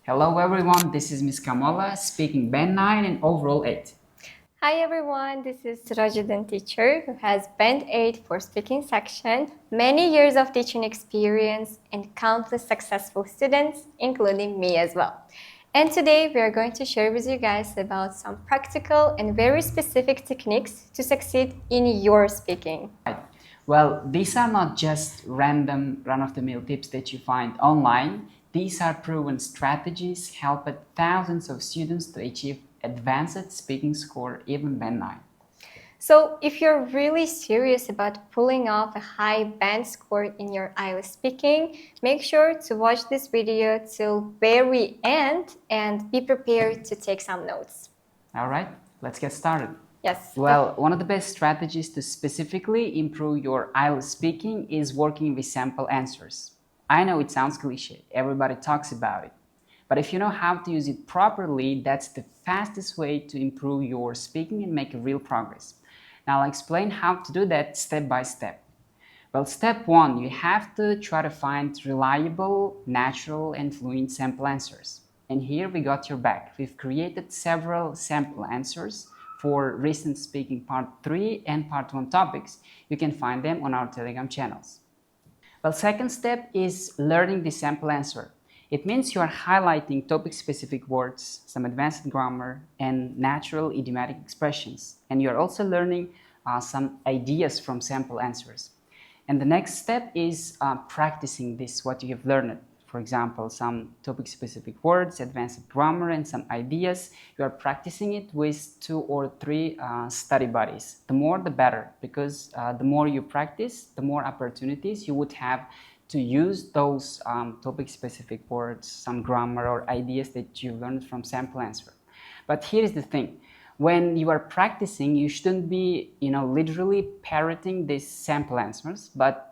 Hello everyone, this is Miss Kamola speaking Band 9 and overall 8. Hi everyone, this is Rajadan teacher who has Band 8 for speaking section, many years of teaching experience and countless successful students, including me as well. And today we are going to share with you guys about some practical and very specific techniques to succeed in your speaking. Well, these are not just random run-of-the-mill tips that you find online. These are proven strategies helping thousands of students to achieve advanced speaking score, even Band 9. So if you're really serious about pulling off a high band score in your IELTS speaking, make sure to watch this video till very end and be prepared to take some notes. All right, let's get started. Yes. Well, one of the best strategies to specifically improve your IELTS speaking is working with sample answers. I know it sounds cliche, everybody talks about it. But if you know how to use it properly, that's the fastest way to improve your speaking and make real progress. Now I'll explain how to do that step by step. Well, step 1, you have to try to find reliable, natural, and fluent sample answers. And here we got your back. We've created several sample answers for recent speaking part 3 and part 1 topics. You can find them on our Telegram channels. Well, second step is learning the sample answer. It means you are highlighting topic-specific words, some advanced grammar, and natural idiomatic expressions. And you are also learning some ideas from sample answers. And the next step is practicing this, what you have learned. For example, some topic-specific words, advanced grammar, and some ideas. You are practicing it with 2 or 3 study buddies. The more, the better, because the more you practice, the more opportunities you would have to use those topic-specific words, some grammar or ideas that you learned from sample answer. But here is the thing. When you are practicing, you shouldn't be, literally parroting these sample answers, but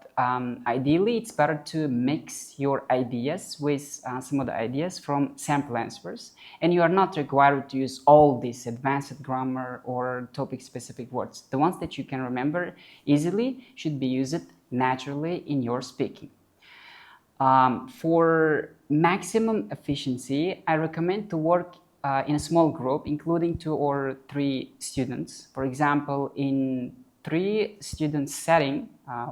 ideally it's better to mix your ideas with some of the ideas from sample answers, and you are not required to use all these advanced grammar or topic-specific words. The ones that you can remember easily should be used naturally in your speaking. For maximum efficiency, I recommend to work in a small group, including 2 or 3 students. For example, in 3 students setting,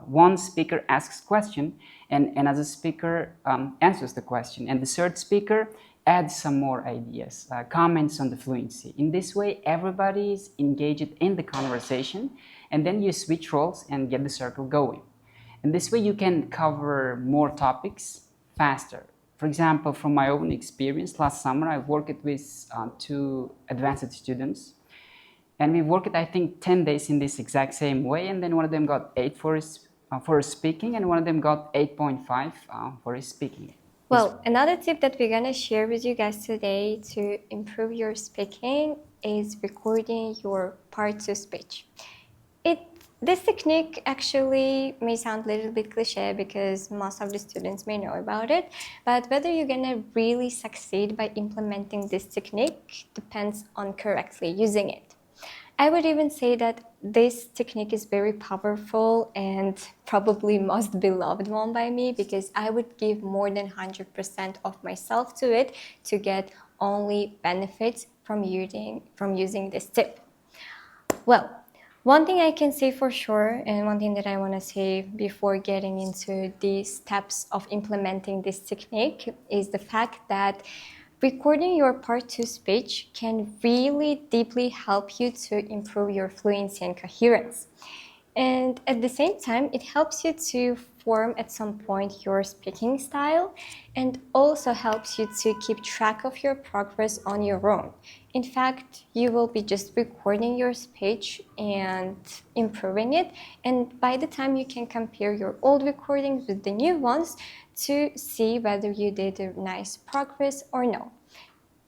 one speaker asks question and another speaker answers the question, and the third speaker adds some more ideas, comments on the fluency. In this way, everybody is engaged in the conversation, and then you switch roles and get the circle going. And this way you can cover more topics faster. For example, from my own experience, last summer I worked with 2 advanced students, and we worked, I think, 10 days in this exact same way, and then one of them got 8 for his speaking, and one of them got 8.5 for his speaking. Well, another tip that we're going to share with you guys today to improve your speaking is recording your part 2 speech. This technique actually may sound a little bit cliche because most of the students may know about it, but whether you're gonna really succeed by implementing this technique depends on correctly using it. I would even say that this technique is very powerful and probably most beloved one by me, because I would give more than 100% of myself to it to get only benefits from using this tip. Well, one thing I can say for sure, and one thing that I want to say before getting into the steps of implementing this technique, is the fact that recording your part 2 speech can really deeply help you to improve your fluency and coherence. And at the same time, it helps you to form at some point your speaking style, and also helps you to keep track of your progress on your own. In fact, you will be just recording your speech and improving it, and by the time you can compare your old recordings with the new ones to see whether you did a nice progress or no.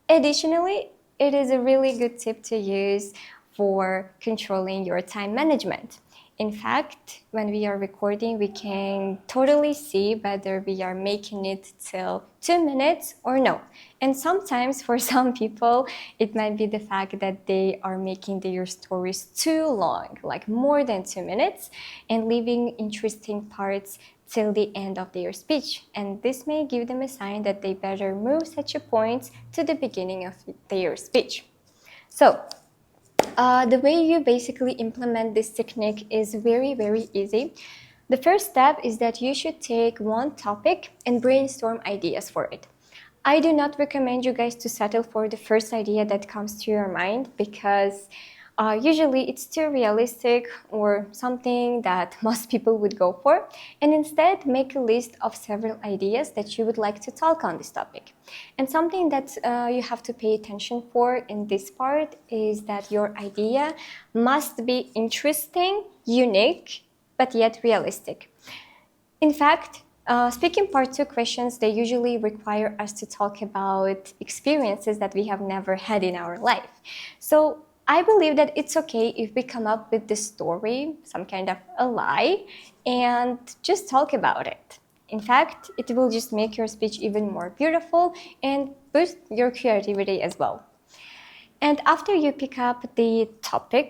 Additionally, it is a really good tip to use for controlling your time management. In fact, when we are recording, we can totally see whether we are making it till 2 minutes or no. And sometimes for some people, it might be the fact that they are making their stories too long, like more than 2 minutes, and leaving interesting parts till the end of their speech. And this may give them a sign that they better move such a point to the beginning of their speech. So, the way you basically implement this technique is very, very easy. The first step is that you should take one topic and brainstorm ideas for it. I do not recommend you guys to settle for the first idea that comes to your mind because usually it's too realistic or something that most people would go for, and instead make a list of several ideas that you would like to talk on this topic. And something that you have to pay attention for in this part is that your idea must be interesting, unique, but yet realistic. In fact, speaking part 2 questions, they usually require us to talk about experiences that we have never had in our life. So I believe that it's okay if we come up with this story, some kind of a lie, and just talk about it. In fact, it will just make your speech even more beautiful and boost your creativity as well. And after you pick up the topic,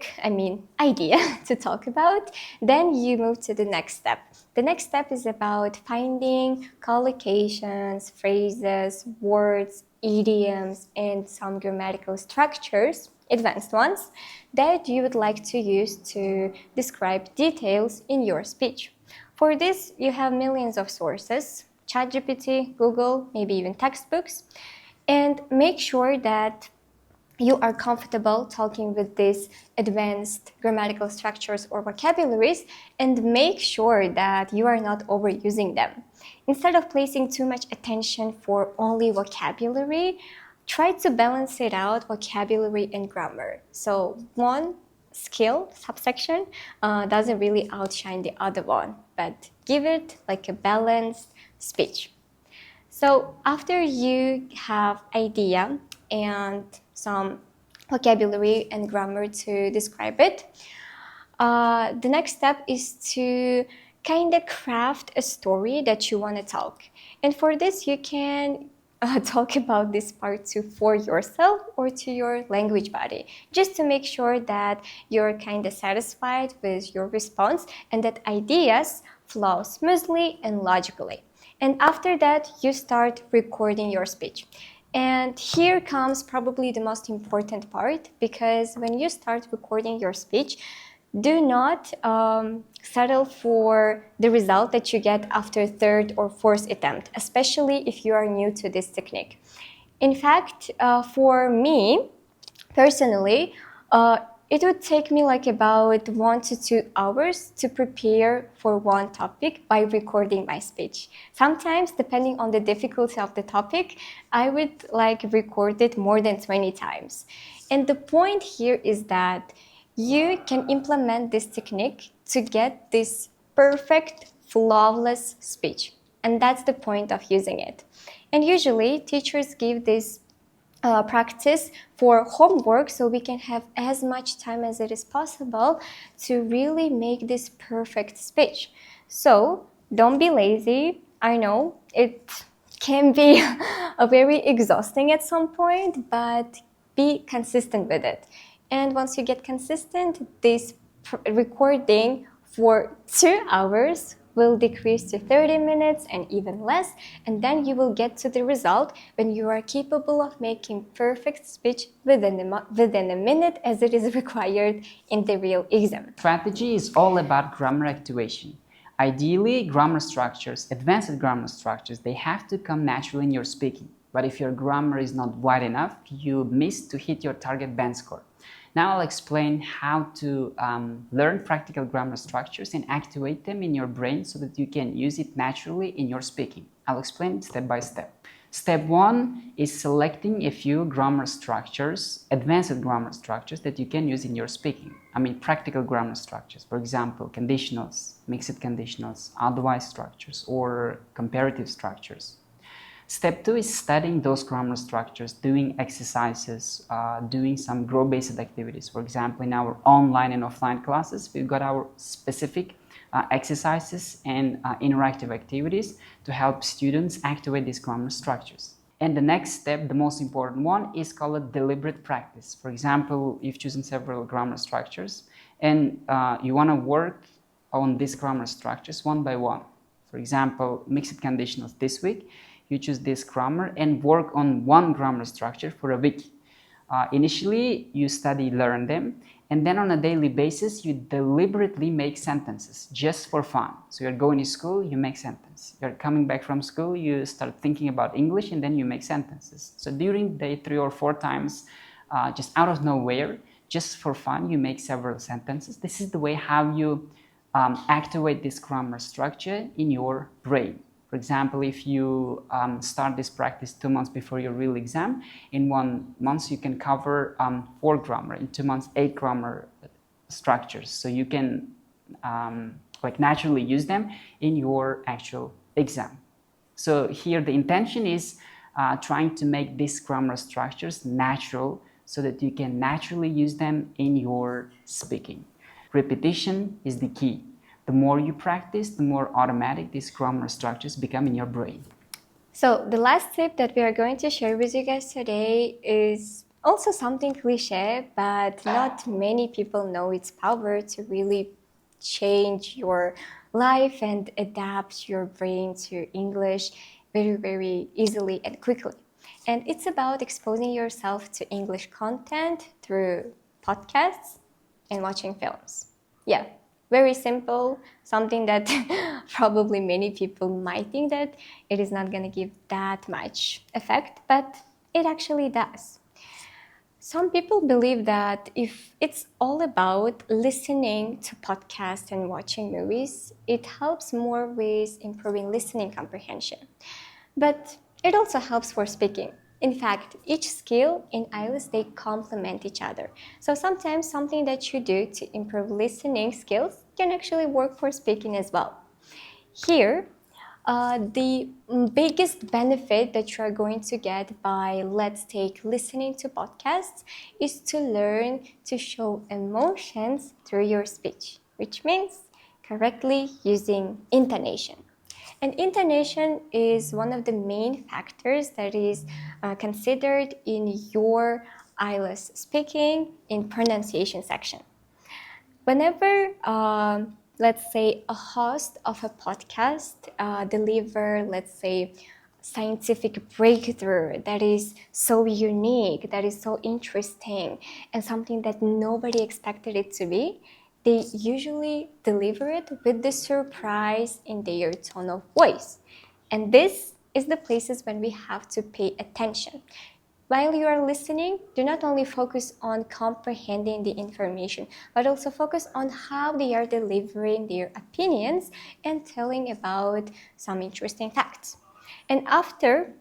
idea to talk about, then you move to the next step. The next step is about finding collocations, phrases, words, idioms, and some grammatical structures, advanced ones, that you would like to use to describe details in your speech. For this, you have millions of sources, ChatGPT, Google, maybe even textbooks, and make sure that you are comfortable talking with these advanced grammatical structures or vocabularies, and make sure that you are not overusing them. Instead of placing too much attention for only vocabulary, try to balance it out, vocabulary and grammar. So one skill subsection doesn't really outshine the other one, but give it like a balanced speech. So after you have idea and some vocabulary and grammar to describe it, the next step is to kind of craft a story that you want to talk. And for this, you can talk about this part too for yourself or to your language body, just to make sure that you're kind of satisfied with your response and that ideas flow smoothly and logically. And after that, you start recording your speech. And here comes probably the most important part, because when you start recording your speech, do not settle for the result that you get after third or fourth attempt, especially if you are new to this technique. In fact, for me, personally, it would take me like about 1 to 2 hours to prepare for one topic by recording my speech. Sometimes, depending on the difficulty of the topic, I would record it more than 20 times. And the point here is that you can implement this technique to get this perfect, flawless speech. And that's the point of using it. And usually, teachers give this practice for homework so we can have as much time as it is possible to really make this perfect speech. So don't be lazy. I know it can be very exhausting at some point, but be consistent with it. And once you get consistent, this recording for 2 hours will decrease to 30 minutes and even less, and then you will get to the result when you are capable of making perfect speech within a minute, as it is required in the real exam. Strategy is all about grammar activation. Ideally, grammar structures, advanced grammar structures, they have to come naturally in your speaking. But if your grammar is not wide enough, you miss to hit your target band score. Now I'll explain how to learn practical grammar structures and activate them in your brain so that you can use it naturally in your speaking. I'll explain it step by step. Step 1 is selecting a few grammar structures, advanced grammar structures that you can use in your speaking. Practical grammar structures, for example, conditionals, mixed conditionals, otherwise structures, or comparative structures. Step 2 is studying those grammar structures, doing exercises, doing some grow-based activities. For example, in our online and offline classes, we've got our specific exercises and interactive activities to help students activate these grammar structures. And the next step, the most important one, is called deliberate practice. For example, you've chosen several grammar structures and you want to work on these grammar structures one by one. For example, mixed conditionals this week, you choose this grammar and work on one grammar structure for a week. Initially, you learn them, and then on a daily basis, you deliberately make sentences just for fun. So you're going to school, you make sentences. You're coming back from school, you start thinking about English, and then you make sentences. So during the day, 3 or 4 times, just out of nowhere, just for fun, you make several sentences. This is the way how you activate this grammar structure in your brain. For example, if you start this practice 2 months before your real exam, in 1 month you can cover 4 grammar, in 2 months 8 grammar structures. So you can naturally use them in your actual exam. So here the intention is trying to make these grammar structures natural so that you can naturally use them in your speaking. Repetition is the key. The more you practice, the more automatic these grammar structures become in your brain. So the last tip that we are going to share with you guys today is also something cliche, but not many people know its power to really change your life and adapt your brain to English very, very easily and quickly. And it's about exposing yourself to English content through podcasts and watching films. Yeah, very simple, something that probably many people might think that it is not going to give that much effect, but it actually does. Some people believe that if it's all about listening to podcasts and watching movies, it helps more with improving listening comprehension. But it also helps for speaking. In fact, each skill in IELTS, they complement each other. So sometimes something that you do to improve listening skills can actually work for speaking as well. Here, the biggest benefit that you are going to get by, let's take, listening to podcasts is to learn to show emotions through your speech, which means correctly using intonation. And intonation is one of the main factors that is considered in your IELTS speaking in pronunciation section. Whenever, let's say, a host of a podcast deliver, let's say, scientific breakthrough that is so unique, that is so interesting, and something that nobody expected it to be, they usually deliver it with the surprise in their tone of voice. And this is the places when we have to pay attention. While you are listening, do not only focus on comprehending the information, but also focus on how they are delivering their opinions and telling about some interesting facts. And after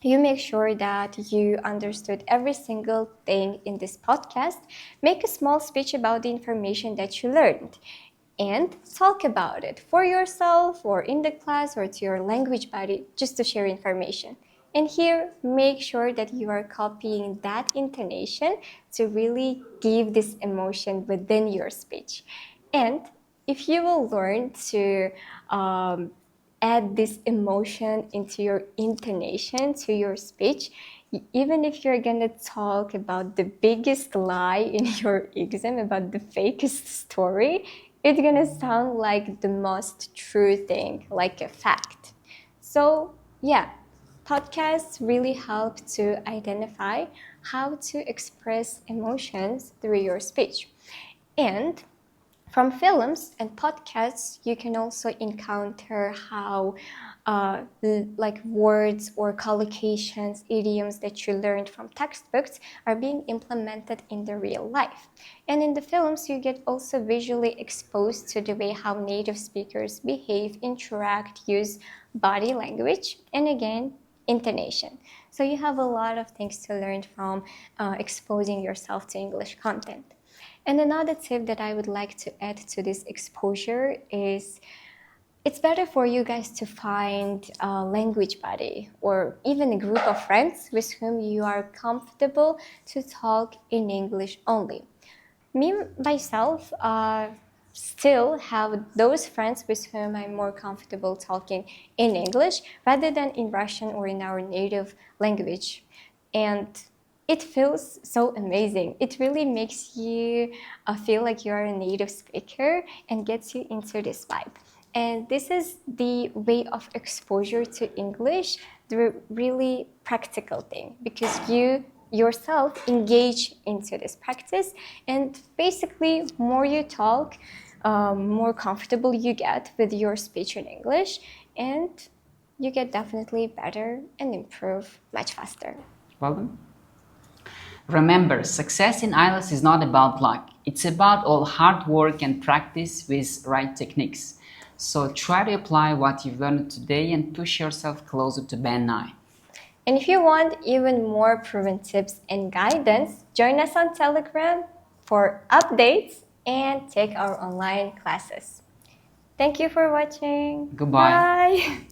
you make sure that you understood every single thing in this podcast, make a small speech about the information that you learned and talk about it for yourself or in the class or to your language buddy just to share information. And here, make sure that you are copying that intonation to really give this emotion within your speech. And if you will learn to add this emotion into your intonation to your speech, even if you're gonna talk about the biggest lie in your exam, about the fakest story, it's gonna sound like the most true thing, like a fact. So yeah, podcasts really help to identify how to express emotions through your speech. And from films and podcasts, you can also encounter how like words or collocations, idioms that you learned from textbooks are being implemented in the real life. And in the films, you get also visually exposed to the way how native speakers behave, interact, use body language, and again, intonation. So you have a lot of things to learn from exposing yourself to English content. And another tip that I would like to add to this exposure is it's better for you guys to find a language buddy or even a group of friends with whom you are comfortable to talk in English only. Me, myself, still have those friends with whom I'm more comfortable talking in English rather than in Russian or in our native language. And it feels so amazing. It really makes you feel like you're a native speaker and gets you into this vibe. And this is the way of exposure to English, the really practical thing, because you yourself engage into this practice, and basically more you talk, more comfortable you get with your speech in English, and you get definitely better and improve much faster. Well done. Remember, success in IELTS is not about luck. It's about all hard work and practice with right techniques. So try to apply what you've learned today and push yourself closer to Band 9. And if you want even more proven tips and guidance, join us on Telegram for updates and take our online classes. Thank you for watching. Goodbye. Bye.